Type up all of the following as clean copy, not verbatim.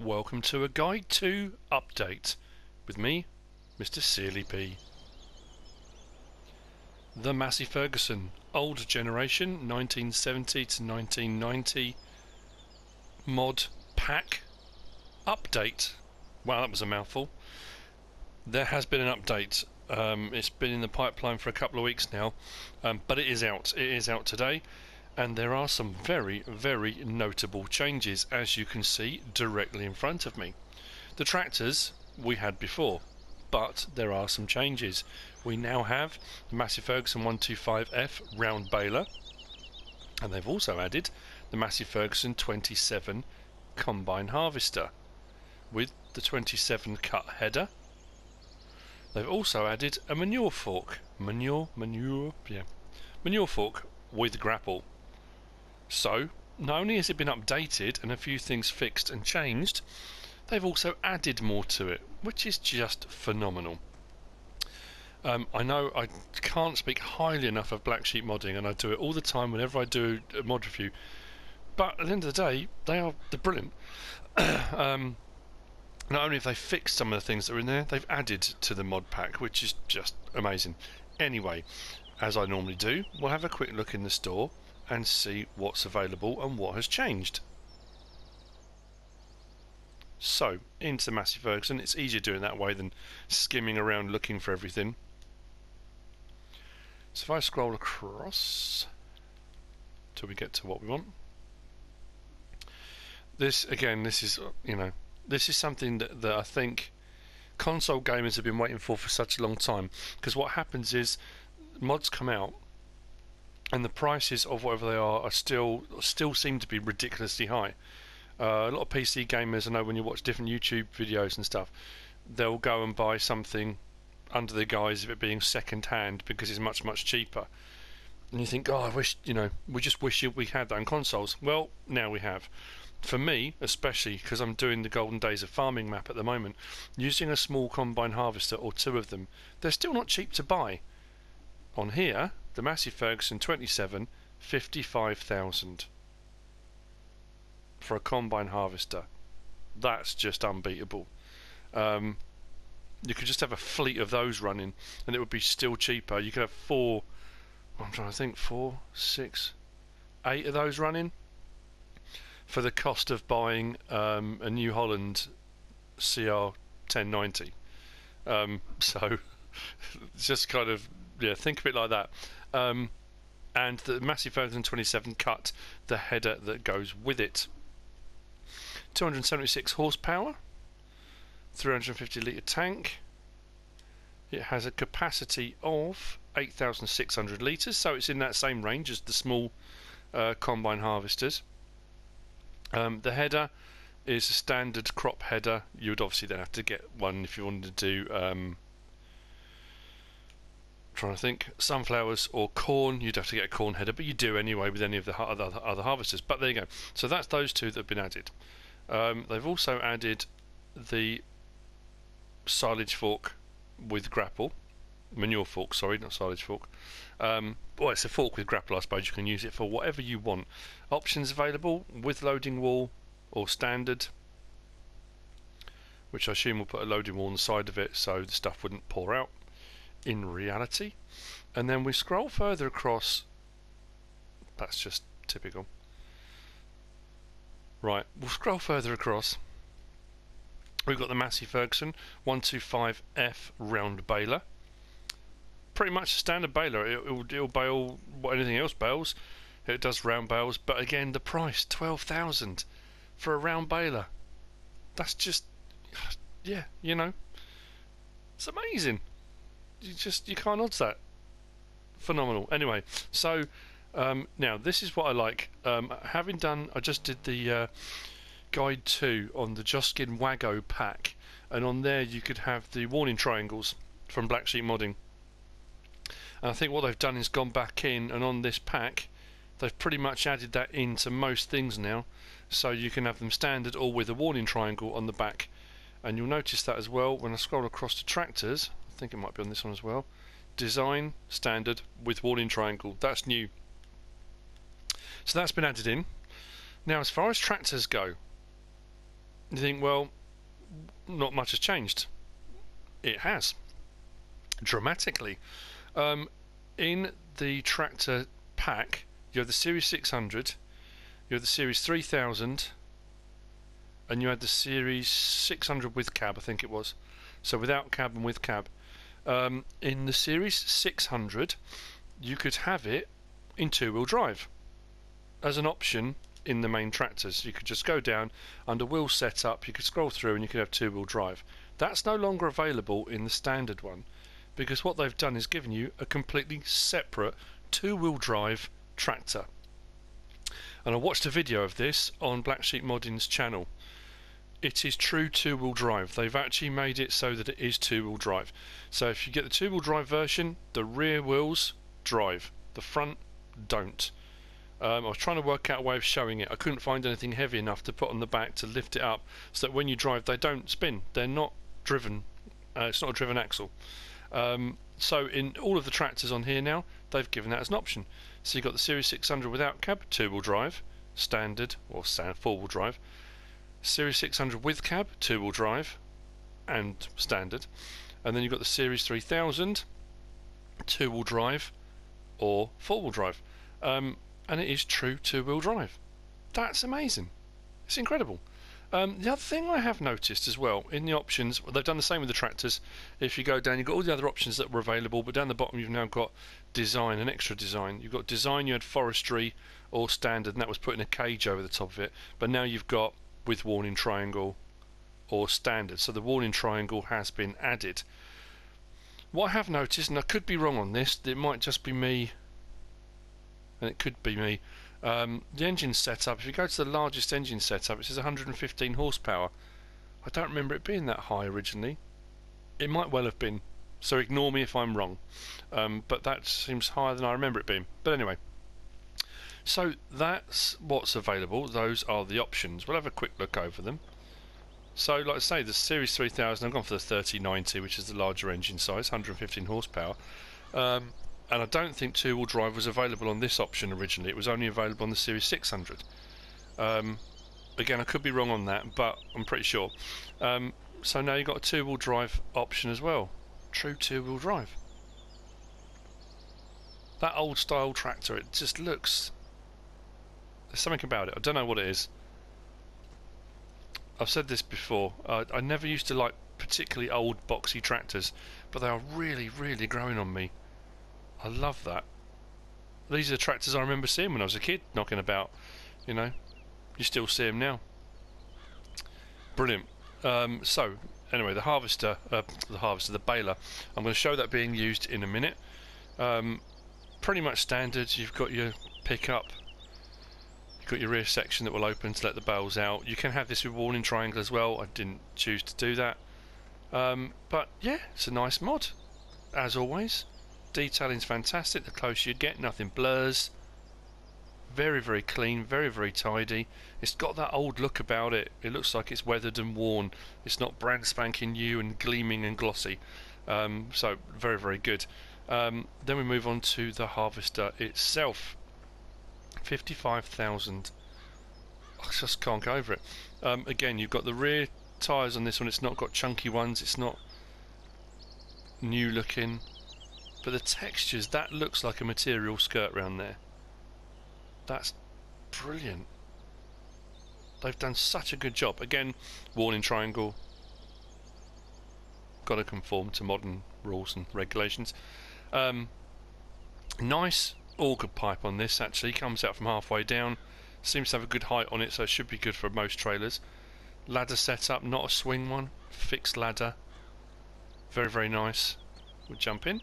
welcome to a Guide to Update with me, MrSealyp. The Massey Ferguson, old generation, 1970 to 1990 mod pack update. Wow, that was a mouthful. There has been an update. It's been in the pipeline for a couple of weeks now, but it is out. It is out today. And there are some very, very notable changes, as you can see directly in front of me. The tractors we had before, but there are some changes. We now have the Massey Ferguson 125F round baler, and they've also added the Massey Ferguson 27 combine harvester with the 27 cut header. They've also added a manure fork, manure fork with grapple. So, not only has it been updated and a few things fixed and changed, they've also added more to it, which is just phenomenal. I know I can't speak highly enough of Blacksheep modding, and I do it all the time whenever I do a mod review, but at the end of the day, they're brilliant. Not only have they fixed some of the things that are in there, they've added to the mod pack, which is just amazing. Anyway, as I normally do, we'll have a quick look in the store and see what's available and what has changed. So, into Massey Ferguson. It's easier doing that way than skimming around looking for everything. So if I scroll across till we get to what we want. This again, this is this is something that I think console gamers have been waiting for such a long time, because what happens is mods come out and the prices of whatever they are still seem to be ridiculously high. A lot of PC gamers, I know, when you watch different YouTube videos and stuff, they'll go and buy something under the guise of it being second hand because it's much cheaper. And you think, oh, I wish, we just wish we had that on consoles. Well, now we have. For me, especially because I'm doing the Golden Days of Farming map at the moment, using a small combine harvester or two of them, they're still not cheap to buy. On here, the Massey Ferguson 27, 55,000 for a combine harvester. That's just unbeatable. You could just have a fleet of those running and it would be still cheaper. You could have 4, 6, 8 of those running for the cost of buying a New Holland CR 1090. So it's just kind of, think of it like that. And the Massey Ferguson 27 cut the header that goes with it. 276 horsepower, 350 litre tank. It has a capacity of 8,600 litres, so it's in that same range as the small combine harvesters. The header is a standard crop header. You would obviously then have to get one if you wanted to do trying to think, sunflowers or corn. You'd have to get a corn header, but you do anyway with any of the other harvesters. But there you go. So that's those two that have been added. They've also added the silage fork with grapple, manure fork, sorry, not silage fork. Well, it's a fork with grapple, I suppose. You can use it for whatever you want. Options available with loading wall or standard, which I assume will put a loading wall on the side of it so the stuff wouldn't pour out in reality. And then we scroll further across. That's just typical. Right, we'll scroll further across. We've got the Massey Ferguson 125F round baler. Pretty much a standard baler. It'll bale what anything else bales. It does round bales, but again, the price 12,000 for a round baler. That's just, it's amazing. You can't odds that. Phenomenal. Anyway, so now this is what I like. I just did the guide 2 on the Joskin Wago pack, and on there you could have the warning triangles from Blacksheep modding. And I think what they've done is gone back in, and on this pack they've pretty much added that into most things now, so you can have them standard or with a warning triangle on the back. And you'll notice that as well when I scroll across to tractors. I think it might be on this one as well. Design standard with warning triangle. That's new. So that's been added in. Now, as far as tractors go, You think, well, not much has changed. It has, dramatically. In the tractor pack, you have the Series 600, you have the Series 3000, and you had the Series 600 with cab, I think it was. So without cab and with cab. In the Series 600, you could have it in two-wheel drive as an option in the main tractors. You could just go down under wheel setup, you could scroll through and you could have two-wheel drive. That's no longer available in the standard one, because what they've done is given you a completely separate two-wheel drive tractor. And I watched a video of this on Blacksheep Modding's channel. It is true two-wheel drive. They've actually made it so that it is two-wheel drive. So if you get the two-wheel drive version, the rear wheels drive, the front don't. I was trying to work out a way of showing it. I couldn't find anything heavy enough to put on the back to lift it up so that when you drive they don't spin. They're not driven. It's not a driven axle. So in all of the tractors on here now, they've given that as an option. So you've got the Series 600 without cab, two-wheel drive, standard, or four-wheel drive. Series 600 with cab, two-wheel drive, and standard. And then you've got the Series 3000, two-wheel drive, or four-wheel drive. And it is true two-wheel drive. That's amazing. It's incredible. The other thing I have noticed as well in the options, they've done the same with the tractors. If you go down, you've got all the other options that were available, but down the bottom you've now got design and extra design. You've got design, you had forestry or standard, and that was putting a cage over the top of it. But now you've got with warning triangle or standard. So the warning triangle has been added. What I have noticed, and I could be wrong on this, it might just be me, and it could be me. The engine setup, if you go to the largest engine setup, it says 115 horsepower. I don't remember it being that high originally. It might well have been, so ignore me if I'm wrong. But that seems higher than I remember it being. But anyway, so that's what's available. Those are the options. We'll have a quick look over them. So like I say, the Series 3000, I've gone for the 3090, which is the larger engine size, 115 horsepower. And I don't think two-wheel drive was available on this option originally. It was only available on the Series 600. Again, I could be wrong on that, but I'm pretty sure. So now you've got a two-wheel drive option as well. True two-wheel drive. That old-style tractor, it just looks... There's something about it. I don't know what it is. I've said this before. I never used to like particularly old, boxy tractors, but they are really, really growing on me. I love that. These are the tractors I remember seeing when I was a kid, knocking about. You know, you still see them now. Brilliant. So, anyway, the baler. I'm going to show that being used in a minute. Pretty much standard. You've got your pickup. You've got your rear section that will open to let the bales out. You can have this with warning triangle as well. I didn't choose to do that. But yeah, it's a nice mod, as always. Detailing's fantastic. The closer you get, nothing blurs. Very, very clean, very, very tidy. It's got that old look about it. It looks like it's weathered and worn. It's not brand spanking new and gleaming and glossy. So very, very good. Then we move on to the harvester itself. 55,000. I just can't go over it. Again, you've got the rear tyres on this one. It's not got chunky ones. It's not new looking. But the textures, that looks like a material skirt round there. That's brilliant. They've done such a good job. Again, warning triangle. Got to conform to modern rules and regulations. Nice auger pipe on this, actually. Comes out from halfway down. Seems to have a good height on it, so it should be good for most trailers. Ladder setup, not a swing one. Fixed ladder. Very, very nice. We'll jump in.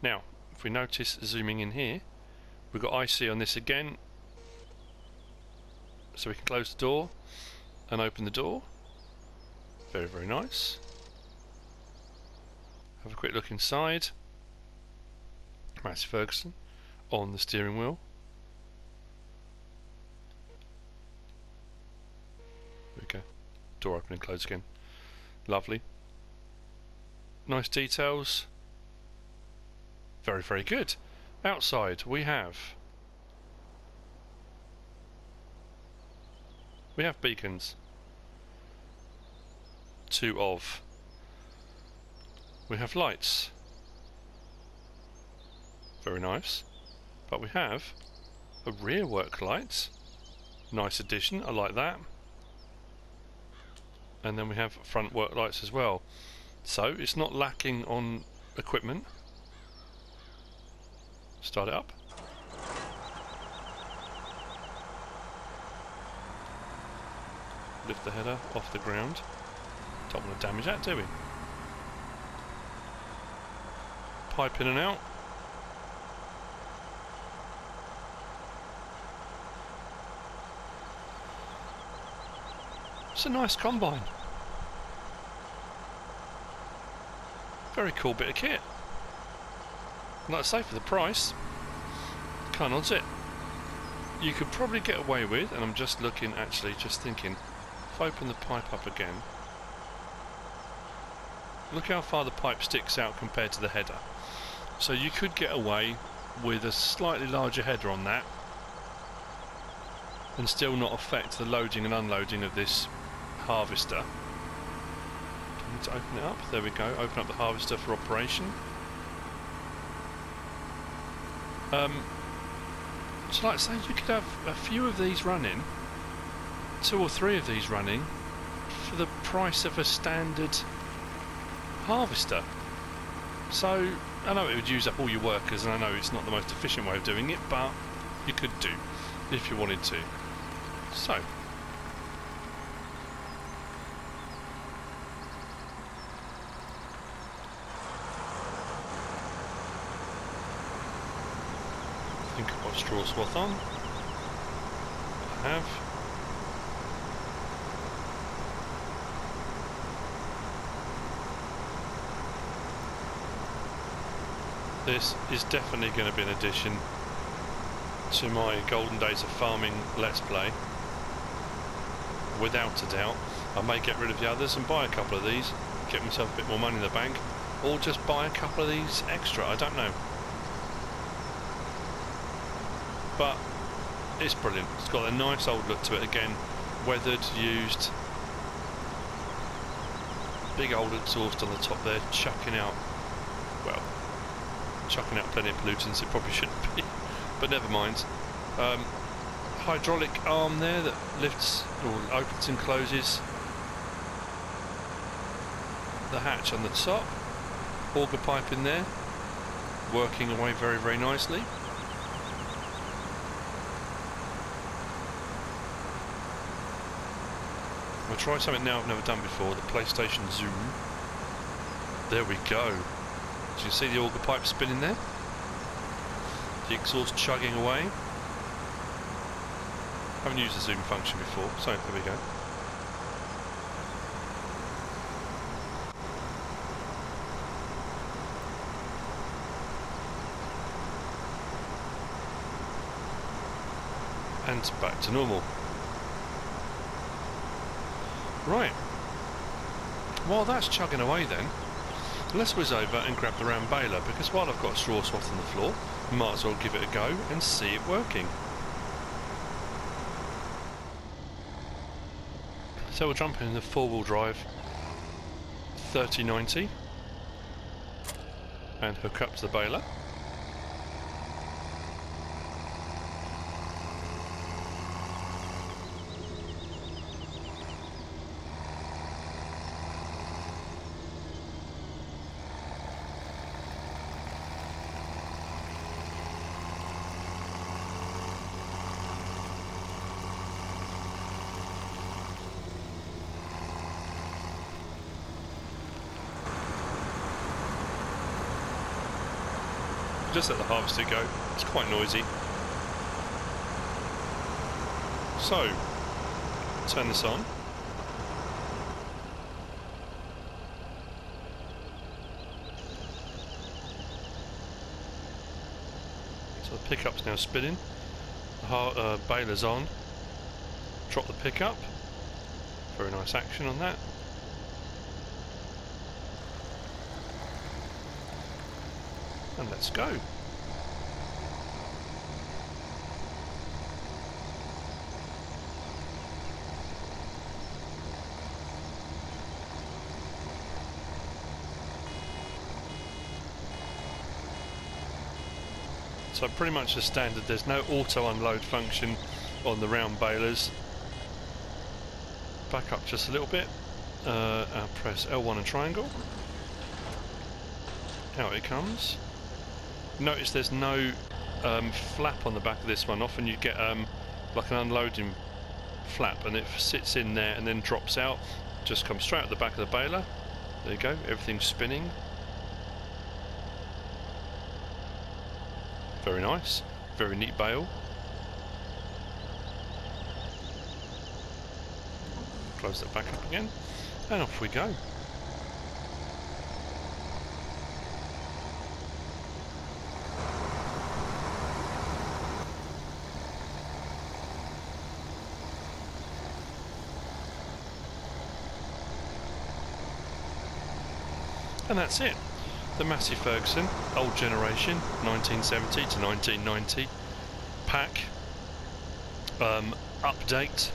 Now, if we notice, zooming in here, we've got IC on this again, so we can close the door and open the door. Very, very nice. Have a quick look inside. Massey Ferguson on the steering wheel. There we go. Door open and close again. Lovely. Nice details. Very, very good. Outside we have We have beacons. 2 of. We have lights. Very nice. But we have a rear work light. Nice addition, I like that. And then we have front work lights as well. So it's not lacking on equipment. Start it up. Lift the header off the ground. Don't want to damage that, do we? Pipe in and out. It's a nice combine. Very cool bit of kit. Like I say, for the price, can't odds it. You could probably get away with, and I'm just looking, actually, just thinking, if I open the pipe up again, look how far the pipe sticks out compared to the header. So you could get away with a slightly larger header on that and still not affect the loading and unloading of this harvester. I need to open it up. There we go. Open up the harvester for operation. So like I say, you could have a few of these running, 2 or 3 of these running, for the price of a standard harvester. So I know it would use up all your workers, and I know it's not the most efficient way of doing it, but you could do if you wanted to. So I think I've got straw swath on. I have. This is definitely going to be an addition to my golden days of farming let's play, without a doubt. I may get rid of the others and buy a couple of these, get myself a bit more money in the bank, or just buy a couple of these extra, I don't know. But it's brilliant. It's got a nice old look to it again, weathered, used, big old exhaust on the top there, chucking out, well, chucking out plenty of pollutants it probably shouldn't be, but never mind. Hydraulic arm there that lifts or opens and closes the hatch on the top, auger pipe in there, working away very, very nicely. We'll try something now I've never done before, the PlayStation Zoom. There we go. So you can see the auger pipe spinning there, the exhaust chugging away. Haven't used the zoom function before, so there we go. And back to normal. Right, while that's chugging away then, let's whiz over and grab the round baler, because while I've got a straw swath on the floor, I might as well give it a go and see it working. So we'll jump in the 4-wheel drive 3090 and hook up to the baler. Just let the harvester go, it's quite noisy. So, turn this on. So the pickup's now spinning, the baler's on. Drop the pickup, very nice action on that. And let's go. So pretty much the standard. There's no auto unload function on the round balers. Back up just a little bit. I'll press L1 and triangle. Out it comes. Notice there's no flap on the back of this one. Often you get like an unloading flap and it sits in there and then drops out. Just comes straight out the back of the baler. There you go, everything's spinning. Very nice, very neat bale. Close that back up again, and off we go. And that's it. The Massey Ferguson, old generation, 1970 to 1990 pack update.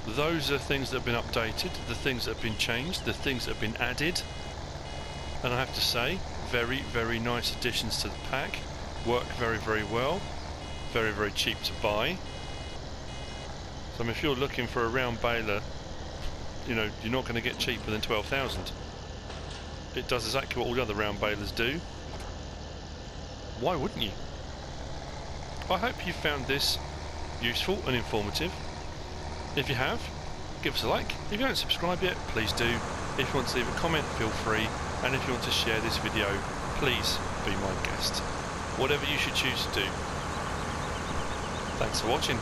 Those are things that have been updated, the things that have been changed, the things that have been added. And I have to say, very, very nice additions to the pack. Work very, very well. Very, very cheap to buy. So if you're looking for a round baler, you know, you're not going to get cheaper than 12,000. It does exactly what all the other round balers do. Why wouldn't you? I hope you found this useful and informative. If you have, give us a like. If you don't subscribe yet, please do. If you want to leave a comment, feel free. And if you want to share this video, please be my guest. Whatever you should choose to do. Thanks for watching.